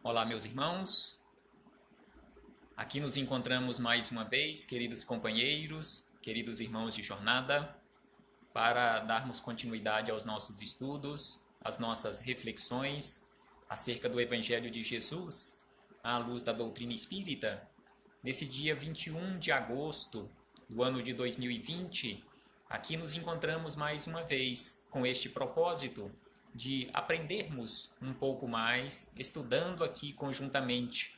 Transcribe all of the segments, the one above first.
Olá, meus irmãos. Aqui nos encontramos mais uma vez, queridos companheiros, queridos irmãos de jornada, para darmos continuidade aos nossos estudos, às nossas reflexões acerca do Evangelho de Jesus, à luz da doutrina espírita. Nesse dia 21 de agosto do ano de 2020, aqui nos encontramos mais uma vez com este propósito de aprendermos um pouco mais, estudando aqui conjuntamente.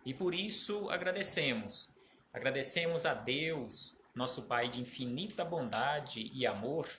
E por isso agradecemos. Agradecemos a Deus, nosso Pai de infinita bondade e amor,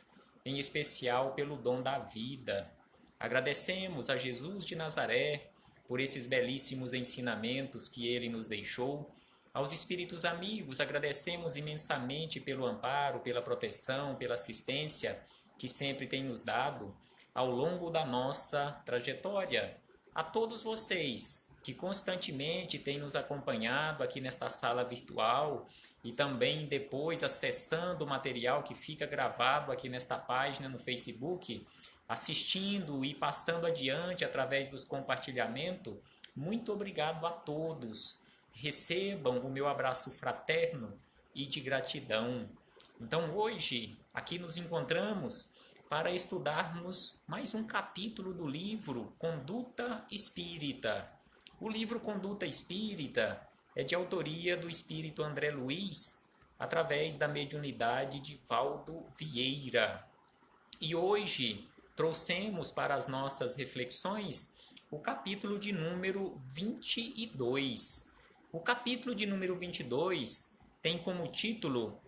em especial pelo dom da vida. Agradecemos a Jesus de Nazaré por esses belíssimos ensinamentos que ele nos deixou. Aos espíritos amigos, agradecemos imensamente pelo amparo, pela proteção, pela assistência que sempre tem nos dado ao longo da nossa trajetória. A todos vocês que constantemente têm nos acompanhado aqui nesta sala virtual e também depois acessando o material que fica gravado aqui nesta página no Facebook, assistindo e passando adiante através dos compartilhamentos, muito obrigado a todos. Recebam o meu abraço fraterno e de gratidão. Então hoje aqui nos encontramos para estudarmos mais um capítulo do livro Conduta Espírita. O livro Conduta Espírita é de autoria do espírito André Luiz, através da mediunidade de Valdo Vieira. E hoje trouxemos para as nossas reflexões o capítulo de número 22. O capítulo de número 22 tem como título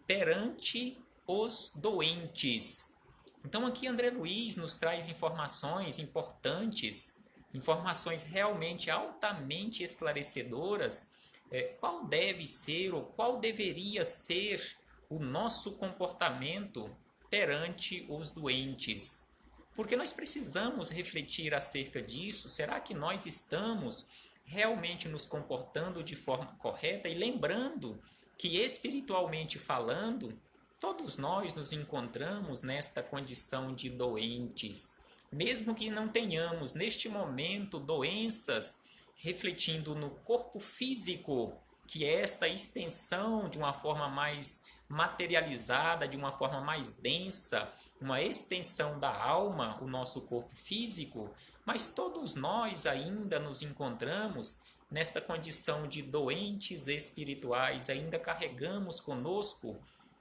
Perante os Doentes. Então aqui André Luiz nos traz informações importantes, informações realmente altamente esclarecedoras, qual deve ser ou qual deveria ser o nosso comportamento perante os doentes. Porque nós precisamos refletir acerca disso. Será que nós estamos realmente nos comportando de forma correta? E lembrando que espiritualmente falando, todos nós nos encontramos nesta condição de doentes. Mesmo que não tenhamos neste momento doenças refletindo no corpo físico, que é esta extensão de uma forma mais materializada, de uma forma mais densa, uma extensão da alma, o nosso corpo físico, mas todos nós ainda nos encontramos nesta condição de doentes espirituais, ainda carregamos conosco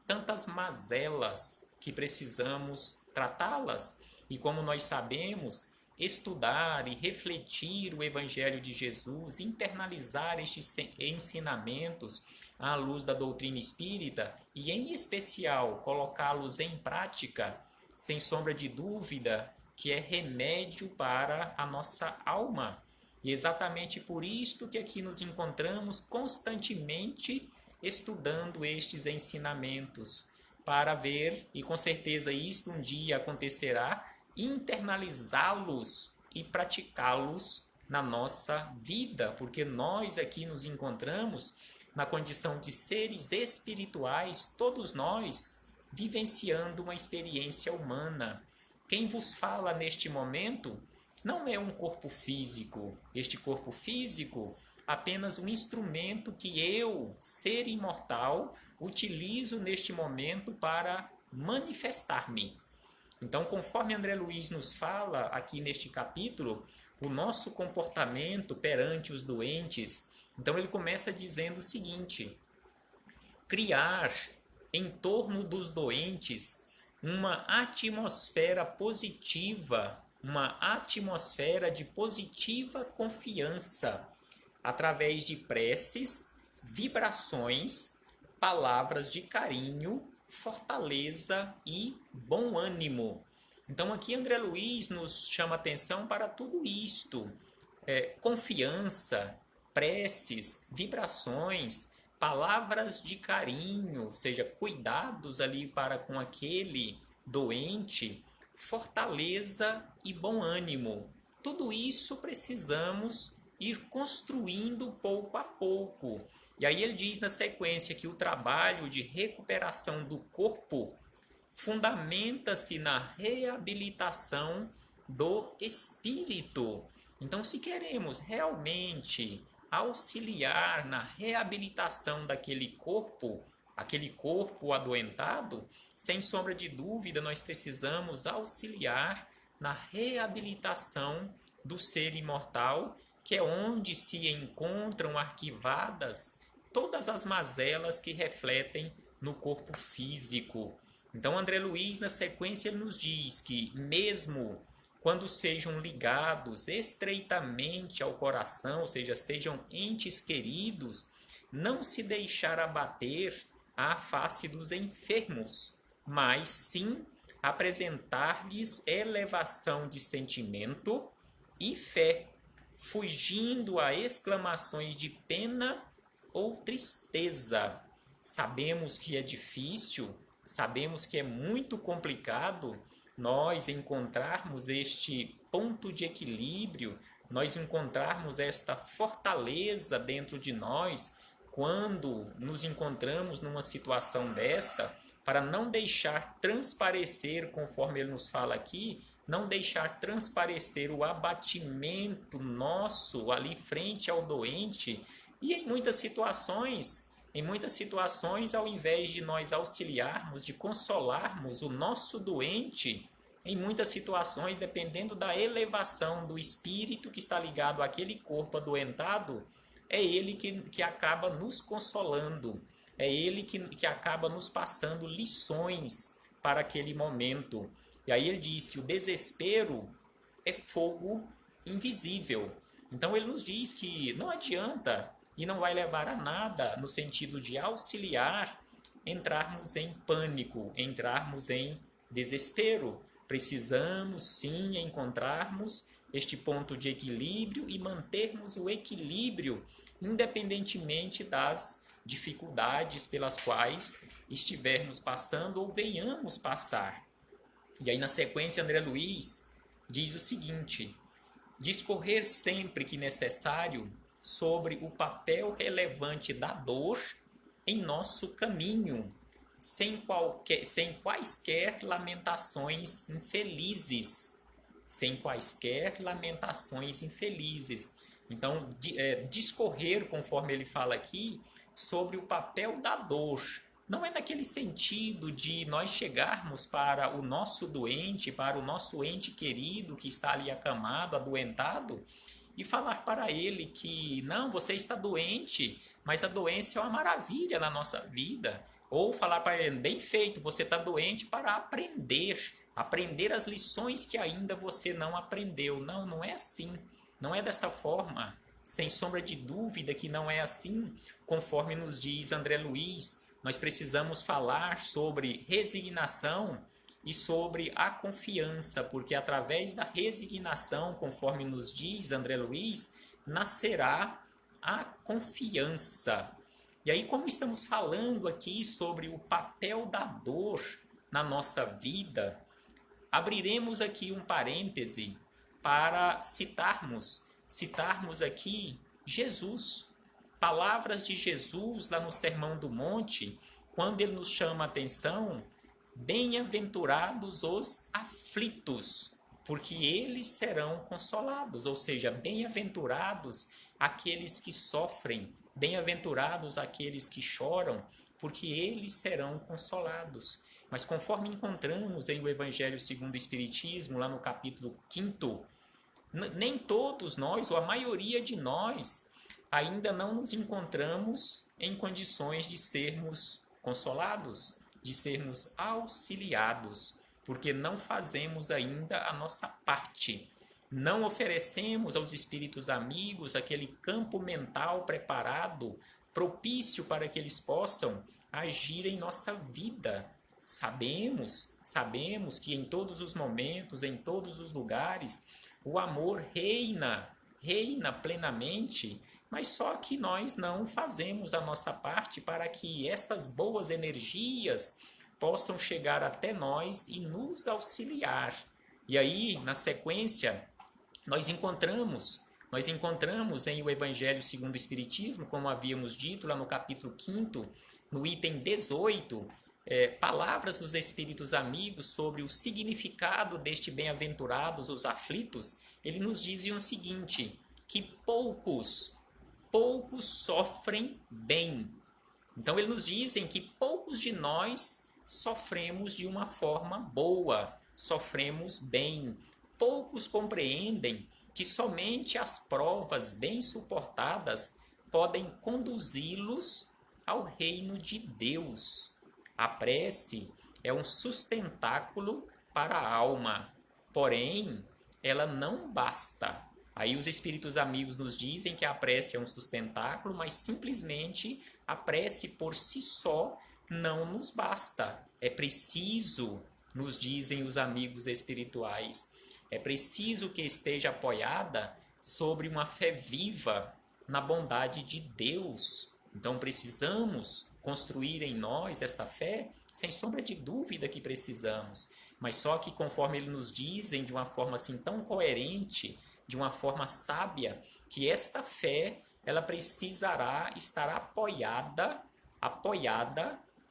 tantas mazelas que precisamos tratá-las. E como nós sabemos, estudar e refletir o Evangelho de Jesus, internalizar estes ensinamentos à luz da doutrina espírita e, em especial, colocá-los em prática, sem sombra de dúvida, que é remédio para a nossa alma. E exatamente por isto que aqui nos encontramos constantemente estudando estes ensinamentos, para ver, e com certeza isto um dia acontecerá, internalizá-los e praticá-los na nossa vida, porque nós aqui nos encontramos na condição de seres espirituais, todos nós vivenciando uma experiência humana. Quem vos fala neste momento não é um corpo físico. Este corpo físico apenas um instrumento que eu, ser imortal, utilizo neste momento para manifestar-me. Então, conforme André Luiz nos fala aqui neste capítulo, o nosso comportamento perante os doentes, então ele começa dizendo o seguinte: criar em torno dos doentes uma atmosfera positiva, uma atmosfera de positiva confiança, através de preces, vibrações, palavras de carinho, fortaleza e bom ânimo. Então aqui André Luiz nos chama atenção para tudo isto. Confiança, preces, vibrações, palavras de carinho, ou seja, cuidados ali para com aquele doente, fortaleza e bom ânimo. Tudo isso precisamos ir construindo pouco a pouco. E aí ele diz na sequência que o trabalho de recuperação do corpo fundamenta-se na reabilitação do espírito. Então, se queremos realmente auxiliar na reabilitação daquele corpo, aquele corpo adoentado, sem sombra de dúvida, nós precisamos auxiliar na reabilitação do ser imortal, que é onde se encontram arquivadas todas as mazelas que refletem no corpo físico. Então, André Luiz, na sequência, ele nos diz que mesmo quando sejam ligados estreitamente ao coração, ou seja, sejam entes queridos, não se deixar abater à face dos enfermos, mas sim apresentar-lhes elevação de sentimento e fé, fugindo a exclamações de pena ou tristeza. Sabemos que é difícil, sabemos que é muito complicado nós encontrarmos este ponto de equilíbrio, nós encontrarmos esta fortaleza dentro de nós quando nos encontramos numa situação desta, para não deixar transparecer, conforme ele nos fala aqui, não deixar transparecer o abatimento nosso ali frente ao doente. E em muitas situações, ao invés de nós auxiliarmos, de consolarmos o nosso doente, em muitas situações, dependendo da elevação do espírito que está ligado àquele corpo adoentado, é ele que acaba nos consolando, é ele que acaba nos passando lições para aquele momento. E aí ele diz que o desespero é fogo invisível. Então ele nos diz que não adianta e não vai levar a nada no sentido de auxiliar entrarmos em pânico, entrarmos em desespero. Precisamos sim encontrarmos este ponto de equilíbrio e mantermos o equilíbrio independentemente das dificuldades pelas quais estivermos passando ou venhamos passar. E aí na sequência André Luiz diz o seguinte: discorrer sempre que necessário sobre o papel relevante da dor em nosso caminho, sem quaisquer lamentações infelizes. Sem quaisquer lamentações infelizes. Então, discorrer, conforme ele fala aqui, sobre o papel da dor. Não é naquele sentido de nós chegarmos para o nosso doente, para o nosso ente querido que está ali acamado, adoentado, e falar para ele que, não, você está doente, mas a doença é uma maravilha na nossa vida. Ou falar para ele, bem feito, você está doente para aprender as lições que ainda você não aprendeu. Não, não é assim, não é desta forma. Sem sombra de dúvida que não é assim, conforme nos diz André Luiz, nós precisamos falar sobre resignação e sobre a confiança, porque através da resignação, conforme nos diz André Luiz, nascerá a confiança. E aí, como estamos falando aqui sobre o papel da dor na nossa vida, abriremos aqui um parêntese para citarmos aqui Jesus, palavras de Jesus lá no Sermão do Monte, quando ele nos chama a atenção: bem-aventurados os aflitos, porque eles serão consolados. Ou seja, bem-aventurados aqueles que sofrem, bem-aventurados aqueles que choram, porque eles serão consolados. Mas conforme encontramos em o Evangelho segundo o Espiritismo, lá no capítulo 5º, nem todos nós, ou a maioria de nós, ainda não nos encontramos em condições de sermos consolados, de sermos auxiliados, porque não fazemos ainda a nossa parte. Não oferecemos aos espíritos amigos aquele campo mental preparado, propício para que eles possam agir em nossa vida. Sabemos que em todos os momentos, em todos os lugares, o amor reina plenamente, mas só que nós não fazemos a nossa parte para que estas boas energias possam chegar até nós e nos auxiliar. E aí, na sequência, nós encontramos em o Evangelho segundo o Espiritismo, como havíamos dito lá no capítulo 5º, no item 18, palavras dos Espíritos amigos sobre o significado deste bem-aventurados os aflitos, ele nos dizem o seguinte, que poucos sofrem bem. Então, eles nos dizem que poucos de nós sofremos de uma forma boa, sofremos bem. Poucos compreendem que somente as provas bem suportadas podem conduzi-los ao reino de Deus. A prece é um sustentáculo para a alma, porém, ela não basta. Aí os espíritos amigos nos dizem que a prece é um sustentáculo, mas simplesmente a prece por si só não nos basta. É preciso, nos dizem os amigos espirituais, é preciso que esteja apoiada sobre uma fé viva na bondade de Deus. Então precisamos construir em nós esta fé, sem sombra de dúvida que precisamos, mas só que conforme eles nos dizem de uma forma assim tão coerente, de uma forma sábia, que esta fé ela precisará estar apoiada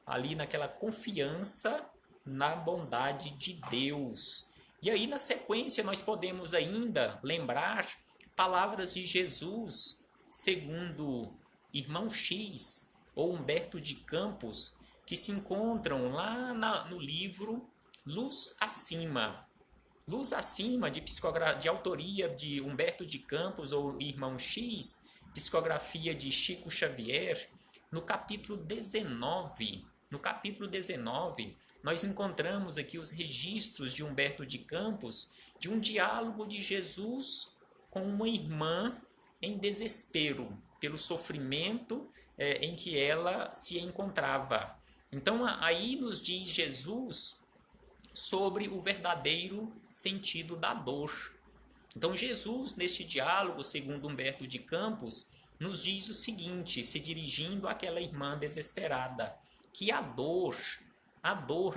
ali naquela confiança na bondade de Deus. E aí na sequência nós podemos ainda lembrar palavras de Jesus, segundo Irmão X ou Humberto de Campos, que se encontram lá no livro Luz Acima. Luz Acima, de autoria de Humberto de Campos ou Irmão X, psicografia de Chico Xavier, no capítulo 19. No capítulo 19, nós encontramos aqui os registros de Humberto de Campos de um diálogo de Jesus com uma irmã em desespero pelo sofrimento em que ela se encontrava. Então, aí nos diz Jesus sobre o verdadeiro sentido da dor. Então, Jesus, neste diálogo, segundo Humberto de Campos, nos diz o seguinte, se dirigindo àquela irmã desesperada, que a dor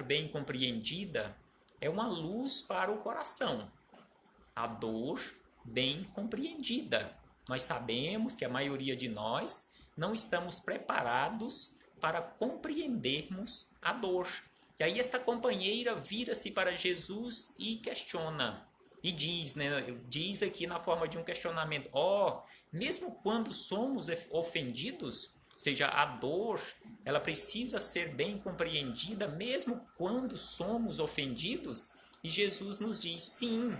bem compreendida, é uma luz para o coração. A dor bem compreendida. Nós sabemos que a maioria de nós não estamos preparados para compreendermos a dor. E aí esta companheira vira-se para Jesus e questiona. E diz aqui na forma de um questionamento, mesmo quando somos ofendidos, ou seja, a dor, ela precisa ser bem compreendida mesmo quando somos ofendidos? E Jesus nos diz, sim.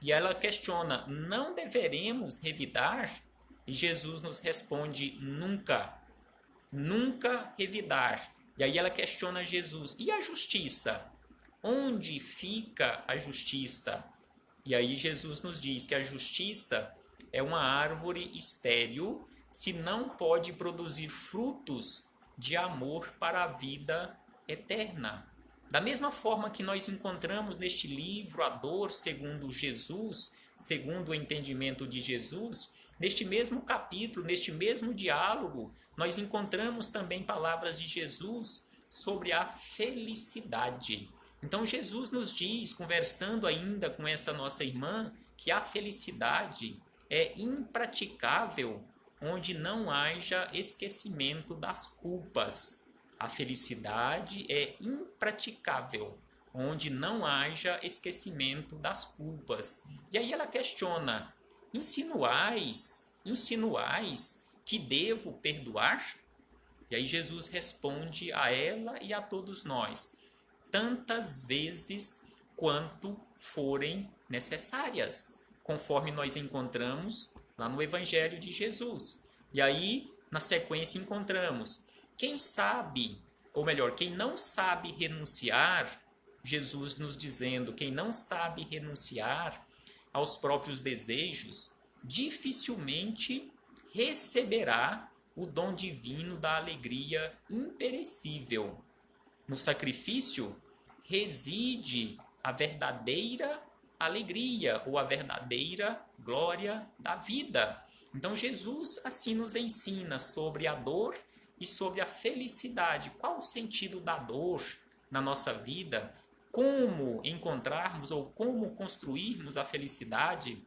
E ela questiona, não deveremos revidar? E Jesus nos responde, nunca, nunca revidar. E aí ela questiona Jesus, e a justiça? Onde fica a justiça? E aí Jesus nos diz que a justiça é uma árvore estéril, se não pode produzir frutos de amor para a vida eterna. Da mesma forma que nós encontramos neste livro a dor segundo Jesus, segundo o entendimento de Jesus, neste mesmo capítulo, neste mesmo diálogo, nós encontramos também palavras de Jesus sobre a felicidade. Então Jesus nos diz, conversando ainda com essa nossa irmã, que a felicidade é impraticável onde não haja esquecimento das culpas. A felicidade é impraticável onde não haja esquecimento das culpas. E aí ela questiona, insinuais que devo perdoar? E aí Jesus responde a ela e a todos nós, tantas vezes quanto forem necessárias, conforme nós encontramos lá no Evangelho de Jesus. E aí, na sequência, encontramos, quem sabe, ou melhor, quem não sabe renunciar, Jesus nos dizendo, quem não sabe renunciar aos próprios desejos, dificilmente receberá o dom divino da alegria imperecível. No sacrifício reside a verdadeira alegria ou a verdadeira glória da vida. Então Jesus assim nos ensina sobre a dor e sobre a felicidade. Qual o sentido da dor na nossa vida? Como encontrarmos ou como construirmos a felicidade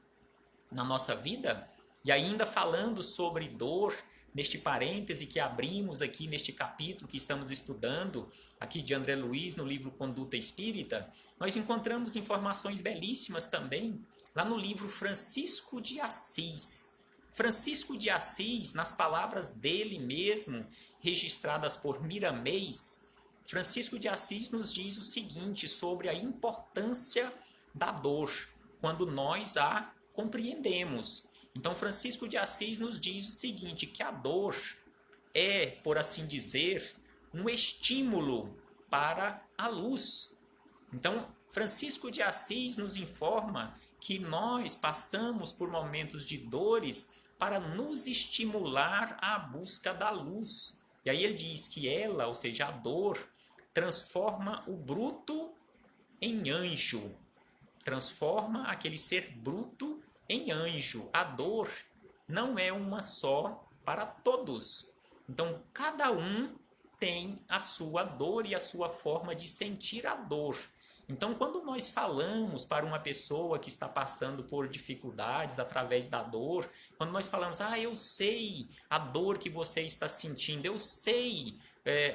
na nossa vida? E ainda falando sobre dor, neste parêntese que abrimos aqui neste capítulo que estamos estudando, aqui de André Luiz, no livro Conduta Espírita, nós encontramos informações belíssimas também lá no livro Francisco de Assis. Francisco de Assis, nas palavras dele mesmo, registradas por Miramês, Francisco de Assis nos diz o seguinte sobre a importância da dor, quando nós a compreendemos. Então, Francisco de Assis nos diz o seguinte, que a dor é, por assim dizer, um estímulo para a luz. Então, Francisco de Assis nos informa que nós passamos por momentos de dores para nos estimular à busca da luz. E aí ele diz que ela, ou seja, a dor, transforma o bruto em anjo. Transforma aquele ser bruto em anjo. A dor não é uma só para todos. Então, cada um tem a sua dor e a sua forma de sentir a dor. Então, quando nós falamos para uma pessoa que está passando por dificuldades através da dor, quando nós falamos, eu sei a dor que você está sentindo, eu sei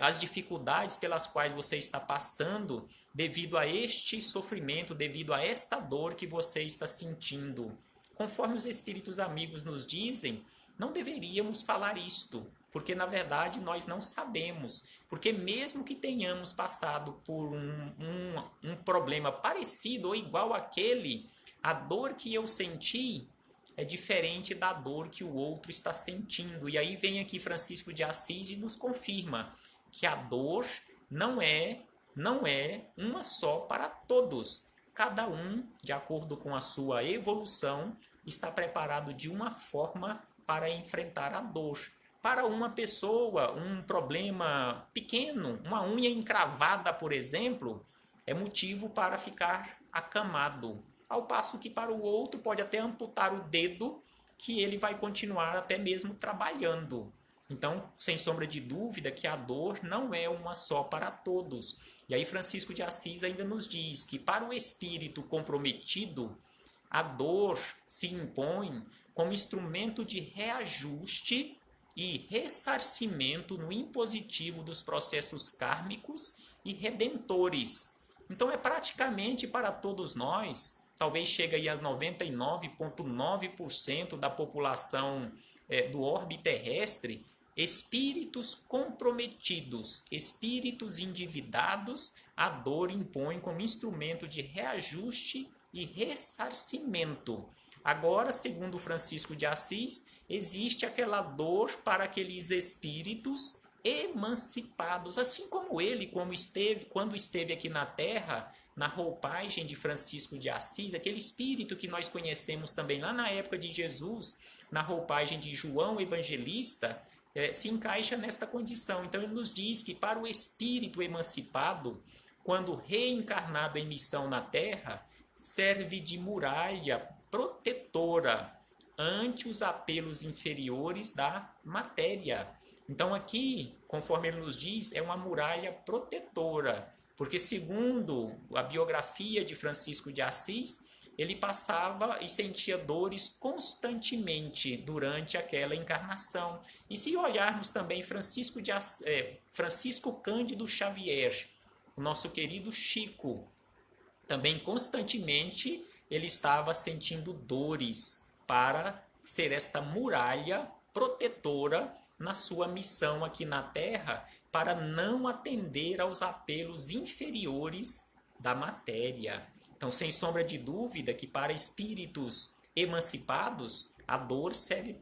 as dificuldades pelas quais você está passando devido a este sofrimento, devido a esta dor que você está sentindo. Conforme os espíritos amigos nos dizem, não deveríamos falar isto, porque na verdade nós não sabemos, porque mesmo que tenhamos passado por um problema parecido ou igual àquele, a dor que eu senti é diferente da dor que o outro está sentindo. E aí vem aqui Francisco de Assis e nos confirma que a dor não é uma só para todos. Cada um, de acordo com a sua evolução, está preparado de uma forma para enfrentar a dor. Para uma pessoa, um problema pequeno, uma unha encravada, por exemplo, é motivo para ficar acamado. Ao passo que para o outro pode até amputar o dedo, que ele vai continuar até mesmo trabalhando. Então, sem sombra de dúvida que a dor não é uma só para todos. E aí Francisco de Assis ainda nos diz que para o espírito comprometido, a dor se impõe como instrumento de reajuste e ressarcimento no impositivo dos processos kármicos e redentores. Então é praticamente para todos nós, talvez chegue aí a 99,9% da população do orbe terrestre, espíritos comprometidos, espíritos endividados, a dor impõe como instrumento de reajuste e ressarcimento. Agora, segundo Francisco de Assis, existe aquela dor para aqueles espíritos emancipados, assim como ele, quando esteve aqui na Terra, na roupagem de Francisco de Assis, aquele espírito que nós conhecemos também lá na época de Jesus, na roupagem de João Evangelista, se encaixa nesta condição. Então ele nos diz que para o espírito emancipado, quando reencarnado em missão na Terra, serve de muralha protetora ante os apelos inferiores da matéria. Então aqui, conforme ele nos diz, é uma muralha protetora, porque segundo a biografia de Francisco de Assis, ele passava e sentia dores constantemente durante aquela encarnação. E se olharmos também Francisco Cândido Xavier, o nosso querido Chico, também constantemente ele estava sentindo dores para ser esta muralha protetora na sua missão aqui na Terra, para não atender aos apelos inferiores da matéria. Então, sem sombra de dúvida que para espíritos emancipados, a dor serve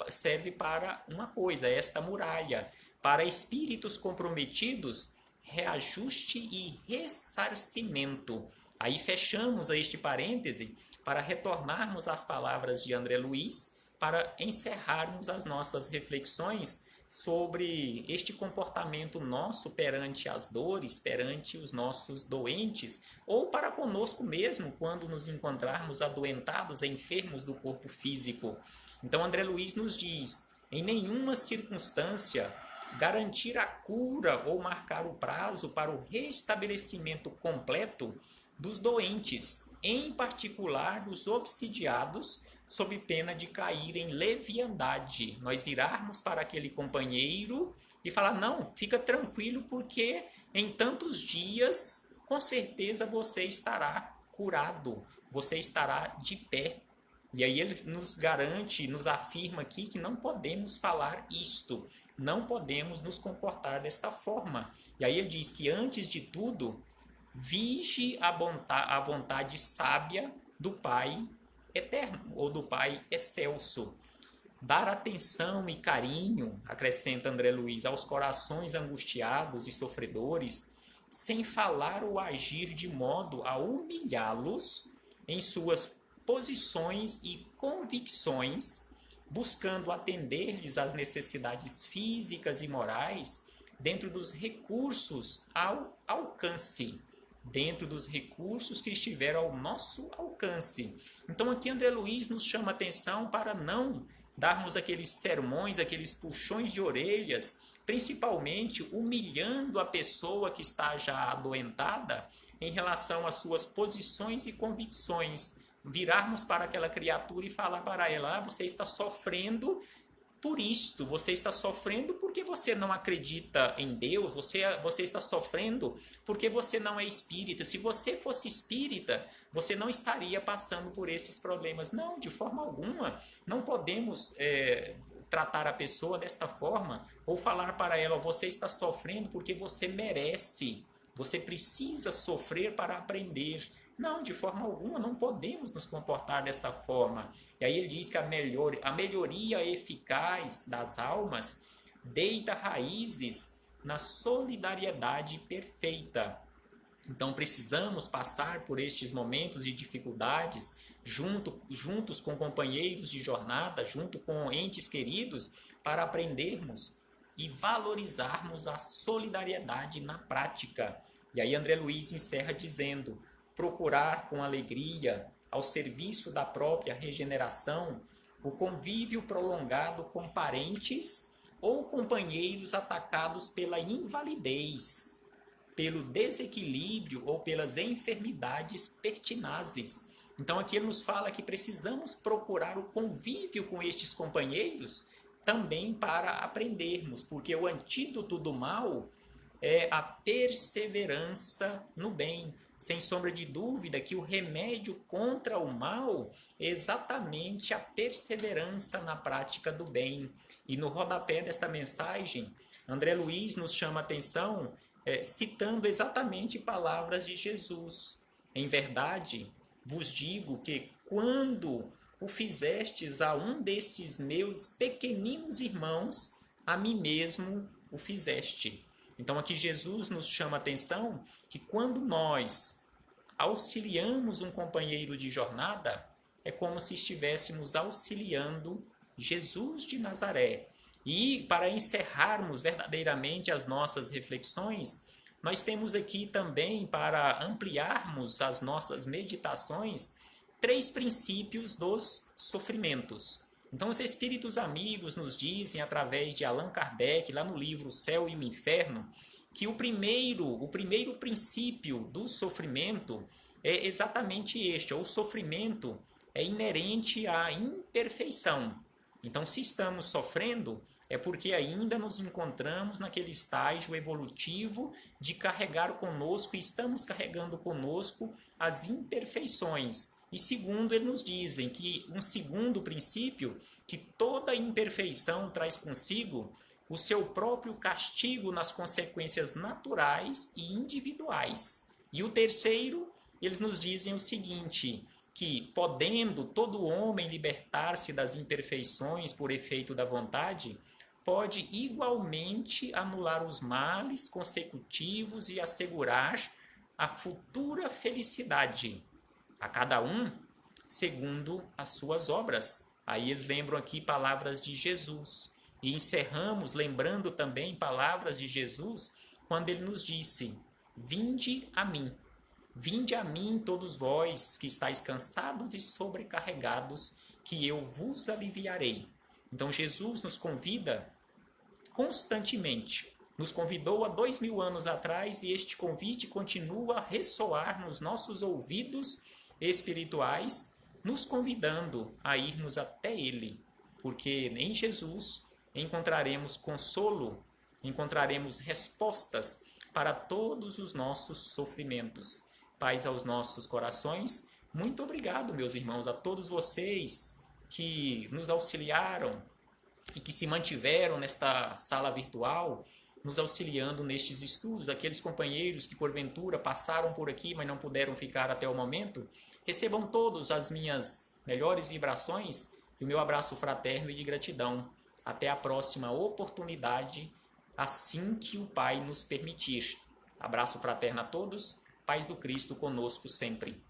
para uma coisa, esta muralha. Para espíritos comprometidos, reajuste e ressarcimento. Aí fechamos este parêntese para retornarmos às palavras de André Luiz, para encerrarmos as nossas reflexões sobre este comportamento nosso perante as dores, perante os nossos doentes, ou para conosco mesmo, quando nos encontrarmos adoentados, enfermos do corpo físico. Então André Luiz nos diz, em nenhuma circunstância garantir a cura ou marcar o prazo para o restabelecimento completo dos doentes, em particular dos obsidiados sob pena de cair em leviandade. Nós virarmos para aquele companheiro e falar, não, fica tranquilo, porque em tantos dias, com certeza você estará curado, você estará de pé. E aí ele nos garante, nos afirma aqui que não podemos falar isto, não podemos nos comportar desta forma. E aí ele diz que, antes de tudo, vige a vontade sábia do Pai eterno, ou do Pai excelso. Dar atenção e carinho, acrescenta André Luiz, aos corações angustiados e sofredores, sem falar ou agir de modo a humilhá-los em suas posições e convicções, buscando atender-lhes às necessidades físicas e morais dentro dos recursos ao alcance, dentro dos recursos que estiveram ao nosso alcance. Então aqui André Luiz nos chama a atenção para não darmos aqueles sermões, aqueles puxões de orelhas, principalmente humilhando a pessoa que está já adoentada em relação às suas posições e convicções. Virarmos para aquela criatura e falar para ela, você está sofrendo por isto, você está sofrendo porque você não acredita em Deus, você está sofrendo porque você não é espírita. Se você fosse espírita, você não estaria passando por esses problemas. Não, de forma alguma. Não podemos tratar a pessoa desta forma, ou falar para ela, você está sofrendo porque você merece, você precisa sofrer para aprender. Não, de forma alguma, não podemos nos comportar desta forma. E aí ele diz que a melhoria eficaz das almas deita raízes na solidariedade perfeita. Então precisamos passar por estes momentos de dificuldades juntos com companheiros de jornada, junto com entes queridos, para aprendermos e valorizarmos a solidariedade na prática. E aí André Luiz encerra dizendo: procurar com alegria, ao serviço da própria regeneração, o convívio prolongado com parentes ou companheiros atacados pela invalidez, pelo desequilíbrio ou pelas enfermidades pertinazes. Então aqui ele nos fala que precisamos procurar o convívio com estes companheiros também para aprendermos, porque o antídoto do mal é a perseverança no bem. Sem sombra de dúvida que o remédio contra o mal é exatamente a perseverança na prática do bem. E no rodapé desta mensagem, André Luiz nos chama a atenção, citando exatamente palavras de Jesus. Em verdade, vos digo que quando o fizestes a um desses meus pequeninos irmãos, a mim mesmo o fizeste. Então aqui Jesus nos chama a atenção que quando nós auxiliamos um companheiro de jornada, é como se estivéssemos auxiliando Jesus de Nazaré. E para encerrarmos verdadeiramente as nossas reflexões, nós temos aqui também, para ampliarmos as nossas meditações, 3 princípios dos sofrimentos. Então, os espíritos amigos nos dizem, através de Allan Kardec, lá no livro O Céu e o Inferno, que o primeiro princípio do sofrimento é exatamente este: o sofrimento é inerente à imperfeição. Então, se estamos sofrendo, é porque ainda nos encontramos naquele estágio evolutivo de carregar conosco, e estamos carregando conosco as imperfeições. E segundo, eles nos dizem que um segundo princípio, que toda imperfeição traz consigo o seu próprio castigo nas consequências naturais e individuais. E o terceiro, eles nos dizem o seguinte, que podendo todo homem libertar-se das imperfeições por efeito da vontade, pode igualmente anular os males consecutivos e assegurar a futura felicidade a cada um segundo as suas obras. Aí eles lembram aqui palavras de Jesus. E encerramos lembrando também palavras de Jesus quando ele nos disse: vinde a mim todos vós que estáis cansados e sobrecarregados, que eu vos aliviarei. Então Jesus nos convida constantemente. Nos convidou há 2000 anos atrás, e este convite continua a ressoar nos nossos ouvidos espirituais nos convidando a irmos até Ele, porque em Jesus encontraremos consolo, encontraremos respostas para todos os nossos sofrimentos. Paz aos nossos corações. Muito obrigado, meus irmãos, a todos vocês que nos auxiliaram e que se mantiveram nesta sala virtual, nos auxiliando nestes estudos. Aqueles companheiros que porventura passaram por aqui, mas não puderam ficar até o momento, recebam todos as minhas melhores vibrações e o meu abraço fraterno e de gratidão. Até a próxima oportunidade, assim que o Pai nos permitir. Abraço fraterno a todos, paz do Cristo conosco sempre.